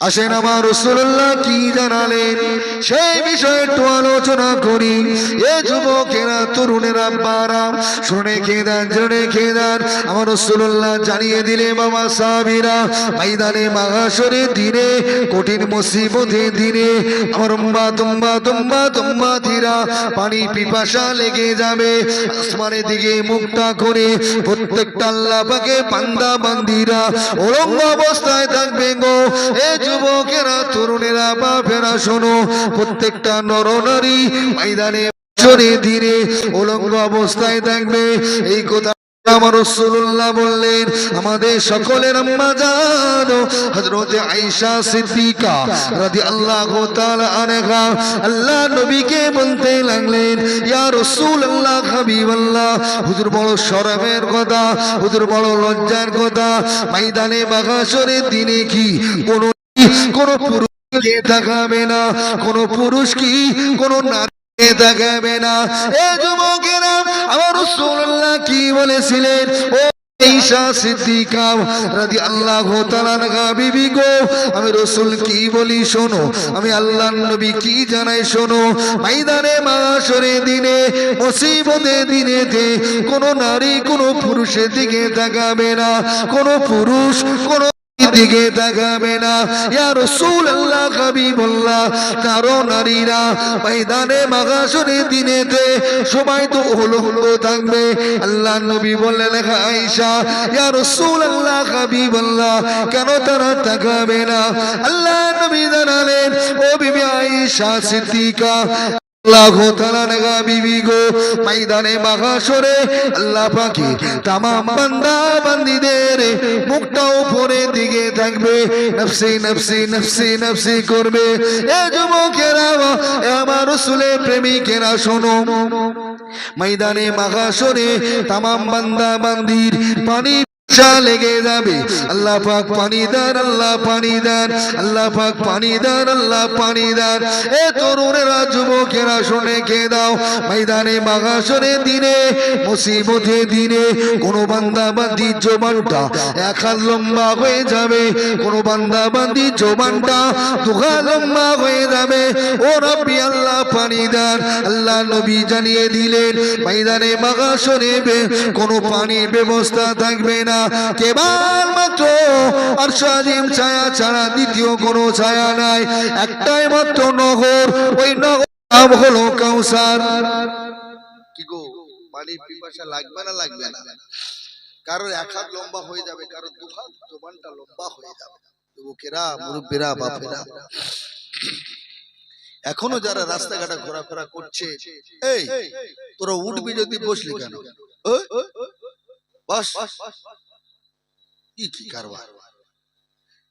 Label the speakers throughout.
Speaker 1: আসেন আমার রাসূলুল্লাহ কি জানালেন সেই বিষয়ে একটু আলোচনা করি। এ যুবকেরা, তরুণেরা, বারা শুনে খেদান, জেনে খেদান। আমার রাসূলুল্লাহ জানিয়ে দিলে বাবা সাহাবীরা, ময়দানে মাহশরের দিনে, কঠিন মুসিবতের দিনে আমার উম্মাতিরা পানি পিপাসা লেগে যাবে। আসমানের দিকে মুখটা করে প্রত্যেকটা আল্লাহ পাকের বান্দা বান্দিরা উলঙ্গ অবস্থায় থাকবে গো। এ যুবকেরা, তরুণেরা, বাপেরা শোনো, প্রত্যেকটা নরনারী ময়দানে মাহশরের দিনে উলঙ্গ অবস্থায় থাকবে। এই কথা আমার রাসূলুল্লাহ বললেন। আমাদের সকলের আম্মা জান হযরত আয়েশা সিদ্দিকা রাদিয়াল্লাহু তাআলা আনহা আল্লাহ নবীকে বলতে লাগলেন, ইয়া রাসূলুল্লাহ, হাবিবাল্লাহ, হুজুর বড় শরমের কথা, হুজুর বড় লজ্জার কথা, ময়দানে মাহশরের দিনে কি কোন পুরুষকে দেখাবে না? কোন পুরুষ কি কোন নারী দেখাবে না? এ যুবকেরা, আমার রাসূলুল্লাহ কি বলেছিলেন? ও আয়েশা সিদ্দিকা রাদিয়াল্লাহু তাআলা আনহা বিবি গো, আমি রাসূল কি বলি শোনো, আমি আল্লাহর নবী কি জানাই শোনো। ময়দানে মাহশরের দিনে, মুসিবতের দিনেতে কোন নারী কোন পুরুষের দিকে তাকাবে না, কোন পুরুষ কোন দিকে তাকাবে না। ইয়া রাসূলুল্লাহ, হাবিবাল্লাহ, কারো নারীরা ময়দানে মাহশরের দিনেতে সবাই তো উলঙ্গ থাকবে। আল্লাহ নবী বললেন, আয়েশা, ইয়া রাসূলুল্লাহ, হাবিবাল্লাহ, কেন তারা তাকাবে না? আল্লাহ নবী জানালেন, ও বিবি আয়েশা সিদ্দিকা আল্লাহ তাআলা নেগা বিবি গো, ময়দানে মাহশরে আল্লাহ পাকে तमाम বান্দা বান্দীদের মুখটা উপরের দিকে থাকবে, নফসি নফসি নফসি নফসি করবে। এ যুবকেরা, আমার রাসূলের প্রেমিকেরা শোনো, ময়দানে মাহশরে तमाम বান্দা বান্দীর পানি লেগে যাবে। আল্লাহ পাক পানি দেন, আল্লাহ পানি দেন, আল্লাহ পাক পানি দেন, আল্লাহ পানি দেন। এ তরুণেরা, যুবকেরা শুনে কে দাও, ময়দানে মাহশরের দিনে, মুসিবতের দিনে কোন বান্দা বান্দির জবানটা এক হাত লম্বা হয়ে যাবে, কোন বান্দা বান্দির জবানটা দুহাত লম্বা হয়ে যাবে। ও রব্বি, আল্লাহ পানি দেন। আল্লাহ নবী জানিয়ে দিলেন, ময়দানে মাহশরে কোন পানির ব্যবস্থা থাকবে না, কেবল মাত্র আরশ আজিম ছায়া ছাড়া দ্বিতীয় কোনো ছায়া নাই। একটাই মাত্র নহর, ওই নহর নাম হলো কাউসার। কি গো, পানি পিপাসা লাগবে না? লাগবে না? কারোর এক হাত লম্বা হয়ে যাবে, কারোর দু হাত জবানটা লম্বা হয়ে যাবে। যুবকেরা, মুরব্বিরা, বাপেরা, এখনো যারা রাস্তাঘাটে ঘোরাফেরা করছে, এই তোরা উঠবি যদি বসলি কেন? বস। কি কারবার?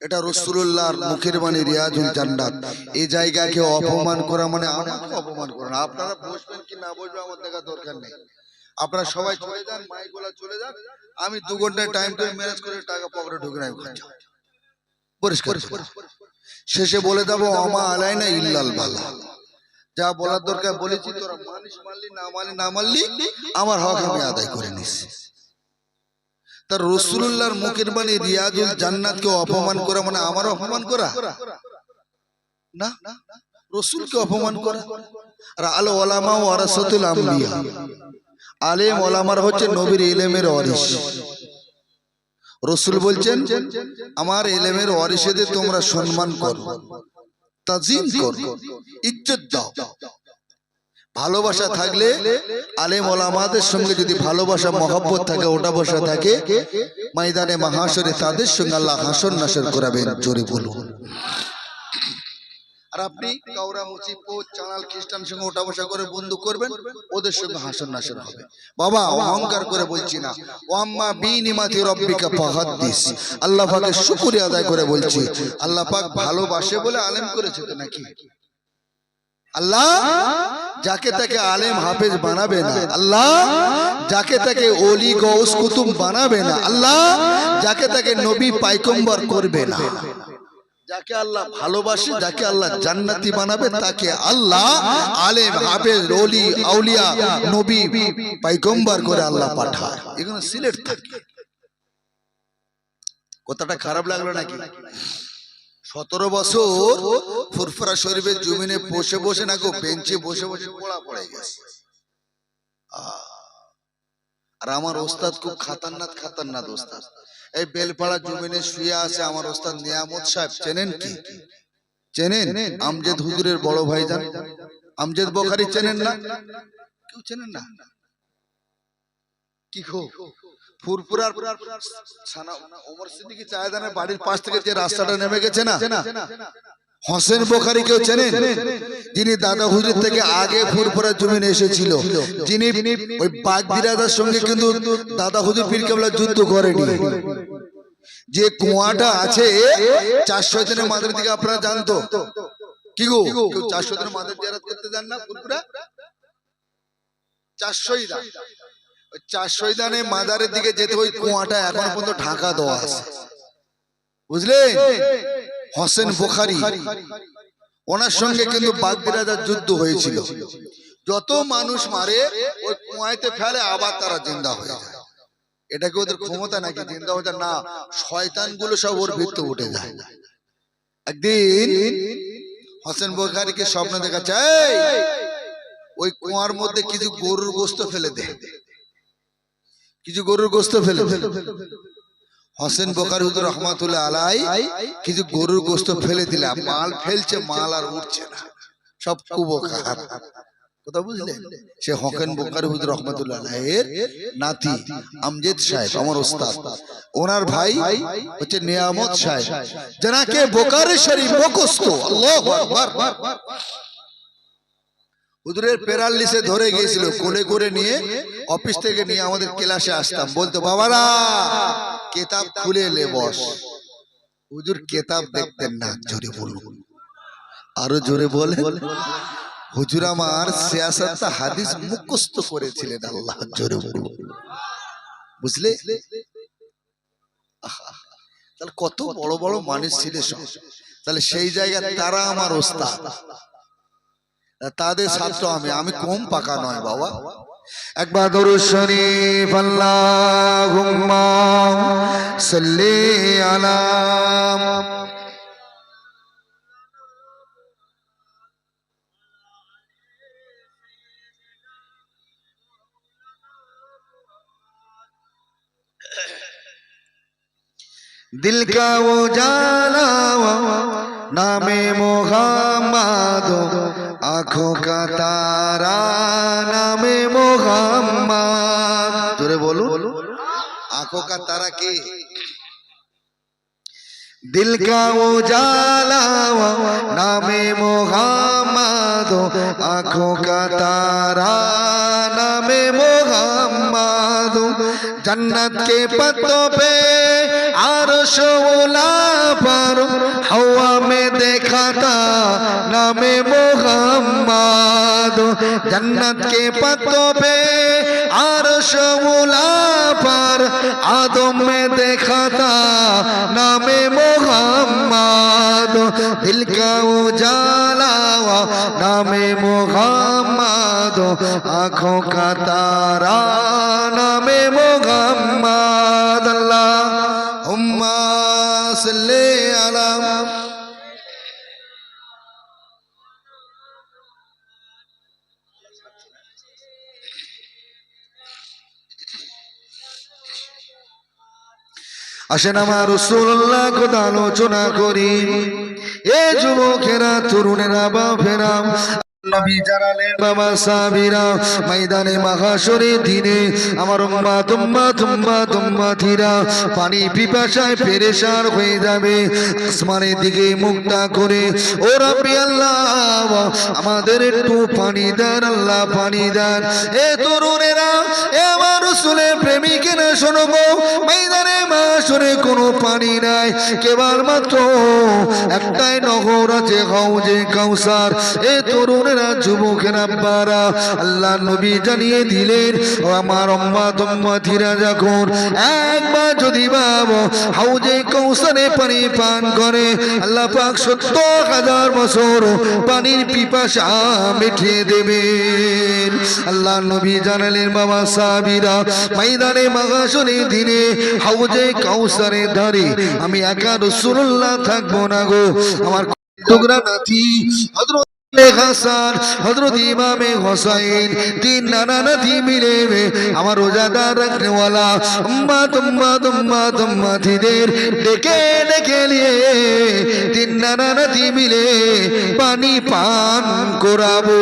Speaker 1: এটা রাসূলুল্লাহর মুখের বাণী, রিয়াজুল জান্নাত। এই জায়গাকে অপমান করা মানে আমাকে অপমান করা না। আপনারা বসবেন কি না বসবেন আমার দেখা দরকার নেই। আপনারা সবাই চলে যান, মাইকগুলো চলে যান, আমি 2 ঘন্টা টাইম করে ম্যানেজ করে টাকা পকেটে ঢুকে রাখবো, পরিষ্কার। শেষে বলে দেবো, আমা আলাইনা ইল্লাল বালা। যা বলার দরকার বলেছি, তোরা মানিস মানলি, না মানলি আমার হক আমি আদায় করে নিছি। তার রাসূলুল্লাহর মুখের বাণী রিয়াজুল জান্নাতকে অপমান করা মানে আমার অপমান করা না, রাসূলকে অপমান করা। আর আল উলামা ওয়ারাসাতুল আম্বিয়া, আলেম ওলামার হচ্ছে নবীর ইলমের ওয়ারিস। রাসূল বলছেন, আমার ইলমের ওয়ারিসদের তোমরা সম্মান করো, তাজিম করো, ইজ্জত দাও। ভালোবাসা থাকলে, আলেম ওলামাদের সঙ্গে যদি ভালোবাসা মহব্বত থাকে, ওটা বসা থাকে, ময়দানে মাহশরে তাদের সঙ্গে আল্লাহ হাসর নাসর করাবেন। জোরে বলুন। আর আপনি কাউরা মুচিপুর চাঁড়াল খ্রিস্টান সঙ্গে ওটা বসা করে বন্ধু করবেন, ওদের সঙ্গে হাসর নাসর হবে। বাবা, অহংকার করে বলছি না, ওয়াম্মা বিনিমাতি রব্বিকা ফাহাদ্দিস। আল্লাহ পাকের শুকরিয়া আদায় করে বলছি, আল্লাহ পাক ভালোবাসে বলে আলেম করেছে তো নাকি? আল্লাহ যাকে তাকে আলেম হাফেজ বানাবে না, আল্লাহ যাকে তাকে ওলি গৌস কুতুব বানাবে না, আল্লাহ যাকে তাকে নবী পায়গম্বর করবে না। যাকে আল্লাহ ভালোবাসে, যাকে আল্লাহ জান্নাতি বানাবে, তাকে আল্লাহ আলেম হাফেজ ওলি আউলিয়া নবী পায়গম্বর করে আল্লাহ পাঠায়। এখানে সিলেট থাকে। কথাটা খারাপ লাগলো নাকি? 17 বছর ফুরফুরা শরীফের জমিনে বসে বসে না গো বেঞ্চে বসে বসে পড়া পড়ে গেছে। আর আমার ওস্তাদ খুব খাতারনাক ওস্তাদ। এই বেলপাড়া জমিনে শুয়ে আছে আমার ওস্তাদ নিয়ামত সাহেব। চেনেন কি? চেনেন? আমজেদ হুজুরের বড় ভাইজান আমজেদ বুখারী চেনেন না? কেউ চেনেন না? কি খো ফুরফুরার ওমর সিদ্দিকী চায়দানের বাড়ির পাশ থেকে যে রাস্তাটা নেমে গেছে না, হোসেন বুখারী কেউ চেনেন? যিনি দাদা হুজুর থেকে আগে ফুরফুরা জমিনে এসেছিল, যিনি ওই বাগ বিরাদার সঙ্গে কিন্তু দাদা হুজুর পীর কেবলা যুদ্ধ করেনি। যে কুয়াটা আছে 400 দিনের মাদের দিকে আপনারা জানতো কি গো? কেউ 400 দিনের মাদের জিয়ারত করতে যান না ফুরফুরা? 400 দানে মাজারের দিকে যেতে ওই কুয়াটা এখন পর্যন্ত ঢাকা দেওয়া আছে, বুঝলেন? হোসেন বুখারী ওনার সঙ্গে কিন্তু বাগ বিরাদার যুদ্ধ হয়েছিল। যত মানুষ মারে ওই কুয়াতে ফেলে আবার তারা জিন্দা হয়ে যায়। এটা কি ওদের ক্ষমতা নাকি জিন্দা হয়ে যায়? না, শয়তানগুলো সব ওর ভিতরে উঠে যায়। একদিন হোসেন বুখারীকে স্বপ্ন দেখা যায় ওই কুয়ার মধ্যে কিছু গরুর গোশত ফেলে দে, কিছু গরুর গোশত ফেলে দে। হোসেন বুখারী হুজুর রহমাতুল্লাহ আলাইহি কিছু গরুর গোশত ফেলে দিলাম, মাল ফেলছে, মাল আর উঠছে না, সব কুবকার। কথা বুঝলেন? সে হোসেন বুখারী হুজুর রহমাতুল্লাহ আলাইহির নাতি আমজেদ সাহেব আমার ওস্তাদ, ওনার ভাই হচ্ছে নিয়ামত সাহেব, যাকে বুখারী শরীফ মুখস্থ। আল্লাহু আকবার। হুজুরের প্যারালিসে ধরে গিয়েছিল, কোলে করে নিয়ে অফিস থেকে নিয়ে আমাদের ক্লাসে আসতাম, বলতো বাবারা কিতাব খুলে লে বস। হুজুর কিতাব দেখতেন না, জোরে বলুন, আরো জোরে বলে। হুজুর আমার সিয়াসত হাদিস মুখস্থ করেছিলেন, আল্লাহ জোরে বলুন, বুঝলে? তাহলে কত বড় বড় মানুষ ছিল সব। তাহলে সেই জায়গায় তারা আমার ওস্তাদ, তাদের ছাত্র আমি কম পাকা নয় বাবা। একবার দরুদ শরীফ আল্লাহুম্মা সাল্লি আলা दिल का उजाला नामे मोहम्मद, आंखों का तारा नामे मोहम्मद। जोरे बोलो, आंखों का तारा के दिल का उजाला नामे मोहम्मद, आंखों का तारा नामे मोहम्मद। जन्नत के पत्तों पे आरश उला पर हवा में देखा था नामे मोहम्मद। जन्नत के पत्तों पे आरश उला पर आदम में देखा था नामे मोहम्मद। दिल का उजाला नामे मोहम्मद, आंखों का तारा नामे मोहम्मद। अल्लाहुम्मा सल्ली अला আসেন আমার রাসূলুল্লাহ কথা আলোচনা করি। এ যুবকেরা, তরুণেরা, বাপেরা, নবী জানালেন বাবা সাহাবীরা, ময়দানে মাহশরের দিনে আমার উম্মতিরা পানি পিপাসায় পেরেশান হয়ে যাবে। আসমানের দিকে মুখটা করে ও রাব্বি আল্লাহ আমাদের একটু পানি দেন, আল্লাহ পানি দেন। এ তরুণেরা, এ আমার রাসূলের প্রেমিকেরা শোনো গো, ময়দানে মাহশরে কোনো পানি নাই, কেবলমাত্র একটাই নহর আছে, হাউজে কাউসার। এ তরুণেরা, যুবকেরা, বারা আল্লাহ নবী জানিয়ে দিলেন ও আমার উম্মতিরা যখন একবার যদি বাবা হাউজে কাউসারে পানি পান করে, আল্লাহ পাক 70,000 বছর পানির পিপাসা মিটিয়ে দেবেন। আল্লাহ নবী জানালেন বাবা সাহাবীরা, ময়দানে মাহশরের দিনে হাউজে কাউসারের ধারে আমি একা রাসূলুল্লাহ থাকবো না গো, আমার টুকরা নাতি হযরত হাসান, হযরত ইমামে হোসেন, তিন নানা নাতি মিলে আমার রোজাদার রাখনেওয়ালা উম্মাতিদের ডেকে ডেকে নিয়ে তিন নানা নাতি মিলে পানি পান করাবো।